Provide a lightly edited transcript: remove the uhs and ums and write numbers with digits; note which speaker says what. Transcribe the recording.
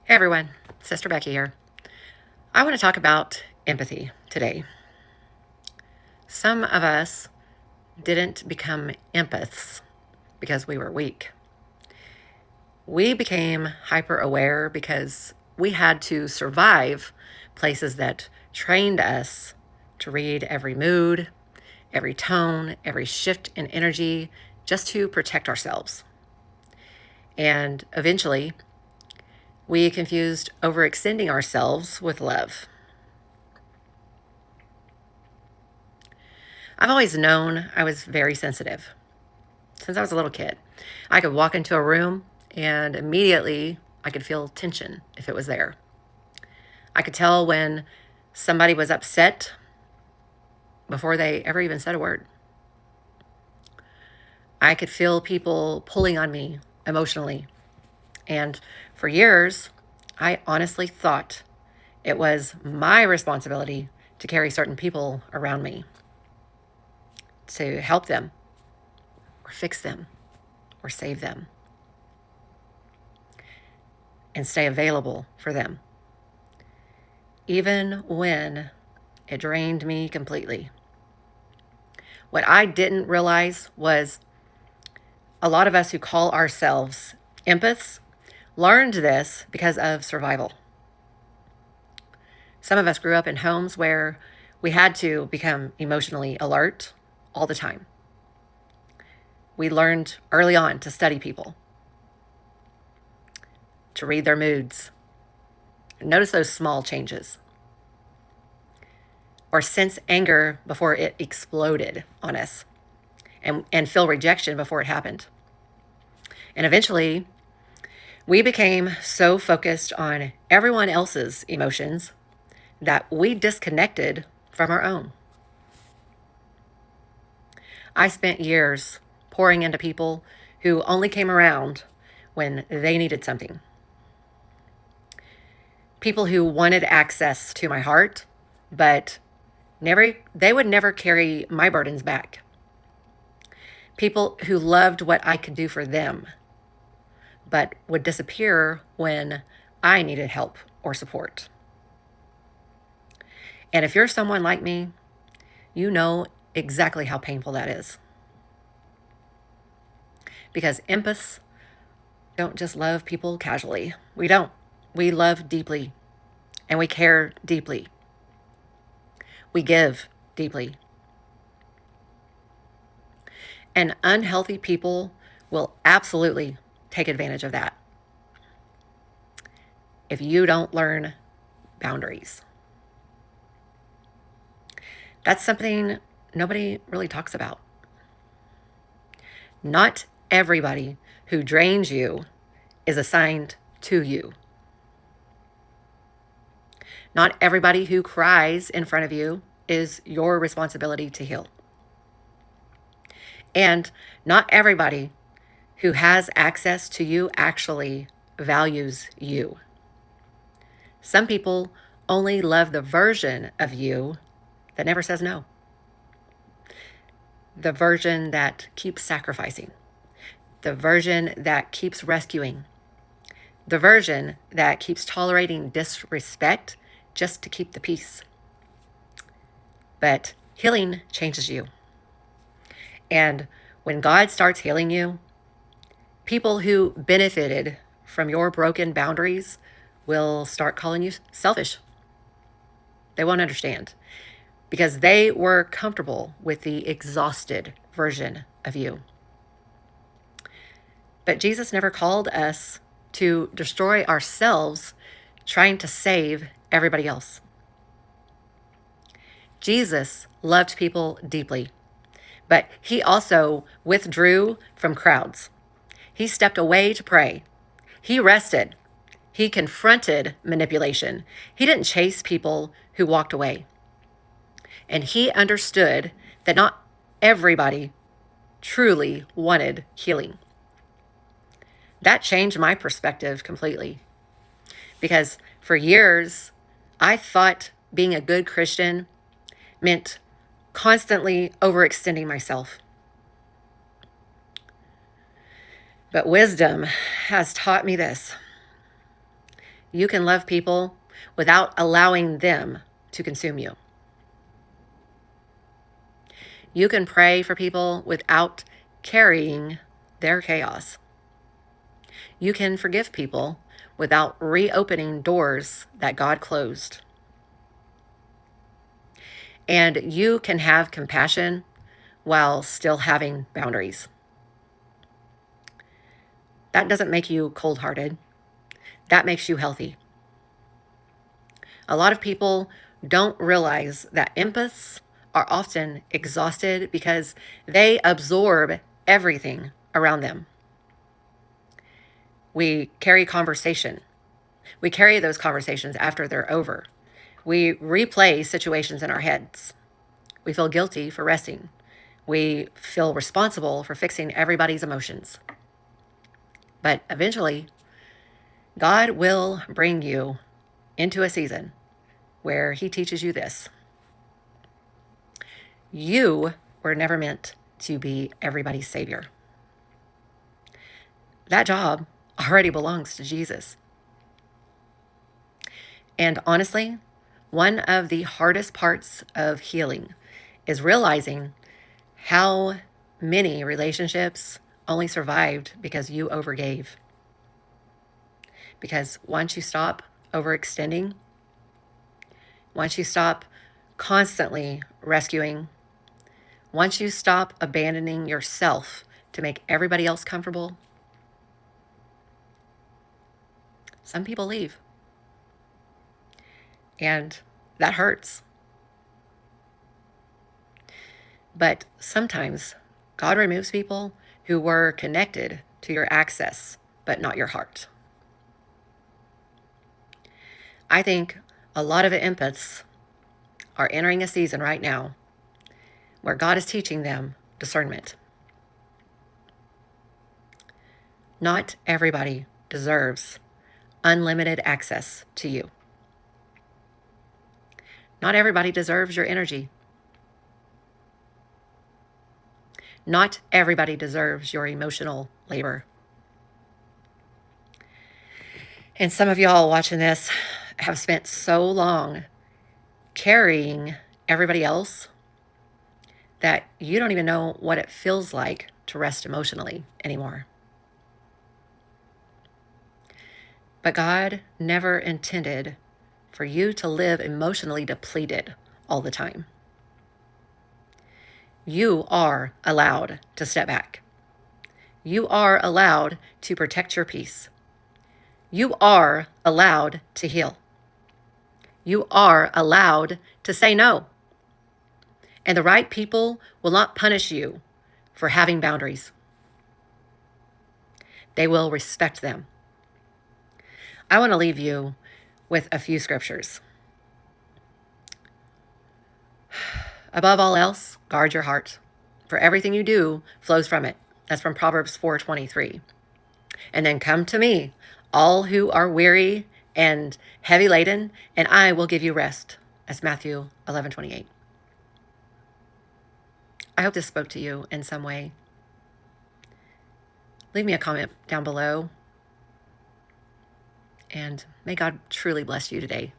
Speaker 1: Hey everyone, Sister Becky here. I want to talk about empathy today. Some of us didn't become empaths because we were weak. We became hyper aware because we had to survive places that trained us to read every mood, every tone, every shift in energy just to protect ourselves. And eventually, we confused overextending ourselves with love. I've always known I was very sensitive since I was a little kid. I could walk into a room and immediately I could feel tension if it was there. I could tell when somebody was upset before they ever even said a word. I could feel people pulling on me emotionally. And for years, I honestly thought it was my responsibility to carry certain people around me, to help them or fix them or save them and stay available for them, even when it drained me completely. What I didn't realize was a lot of us who call ourselves empaths learned this because of survival. Some of us grew up in homes where we had to become emotionally alert all the time. We learned early on to study people, to read their moods. Notice those small changes. Or sense anger before it exploded on us and feel rejection before it happened. And eventually, we became so focused on everyone else's emotions that we disconnected from our own. I spent years pouring into people who only came around when they needed something. People who wanted access to my heart, but they would never carry my burdens back. People who loved what I could do for them, but would disappear when I needed help or support. And if you're someone like me, you know exactly how painful that is. Because empaths don't just love people casually. We don't. We love deeply and we care deeply. We give deeply. And unhealthy people will absolutely take advantage of that if you don't learn boundaries. That's something nobody really talks about. Not everybody who drains you is assigned to you. Not everybody who cries in front of you is your responsibility to heal. And not everybody who has access to you actually values you. Some people only love the version of you that never says no, the version that keeps sacrificing, the version that keeps rescuing, the version that keeps tolerating disrespect just to keep the peace. But healing changes you. And when God starts healing you, people who benefited from your broken boundaries will start calling you selfish. They won't understand because they were comfortable with the exhausted version of you. But Jesus never called us to destroy ourselves trying to save everybody else. Jesus loved people deeply, but he also withdrew from crowds. He stepped away to pray. He rested. He confronted manipulation. He didn't chase people who walked away. And he understood that not everybody truly wanted healing. That changed my perspective completely because for years, I thought being a good Christian meant constantly overextending myself. But wisdom has taught me this. You can love people without allowing them to consume you. You can pray for people without carrying their chaos. You can forgive people without reopening doors that God closed. And you can have compassion while still having boundaries. That doesn't make you cold-hearted. That makes you healthy. A lot of people don't realize that empaths are often exhausted because they absorb everything around them. We carry conversation. We carry those conversations after they're over. We replay situations in our heads. We feel guilty for resting. We feel responsible for fixing everybody's emotions. But eventually, God will bring you into a season where He teaches you this. You were never meant to be everybody's savior. That job already belongs to Jesus. And honestly, one of the hardest parts of healing is realizing how many relationships only survived because you overgave. Because once you stop overextending, once you stop constantly rescuing, once you stop abandoning yourself to make everybody else comfortable, some people leave. And that hurts. But sometimes God removes people who were connected to your access, but not your heart. I think a lot of empaths are entering a season right now where God is teaching them discernment. Not everybody deserves unlimited access to you. Not everybody deserves your energy. Not everybody deserves your emotional labor. And some of y'all watching this have spent so long carrying everybody else that you don't even know what it feels like to rest emotionally anymore. But God never intended for you to live emotionally depleted all the time. You are allowed to step back. You are allowed to protect your peace. You are allowed to heal. You are allowed to say no. And the right people will not punish you for having boundaries. They will respect them. I want to leave you with a few scriptures. Above all else, guard your heart, for everything you do flows from it. That's from Proverbs 4:23. And then come to me, all who are weary and heavy laden, and I will give you rest. That's Matthew 11:28. I hope this spoke to you in some way. Leave me a comment down below, and may God truly bless you today.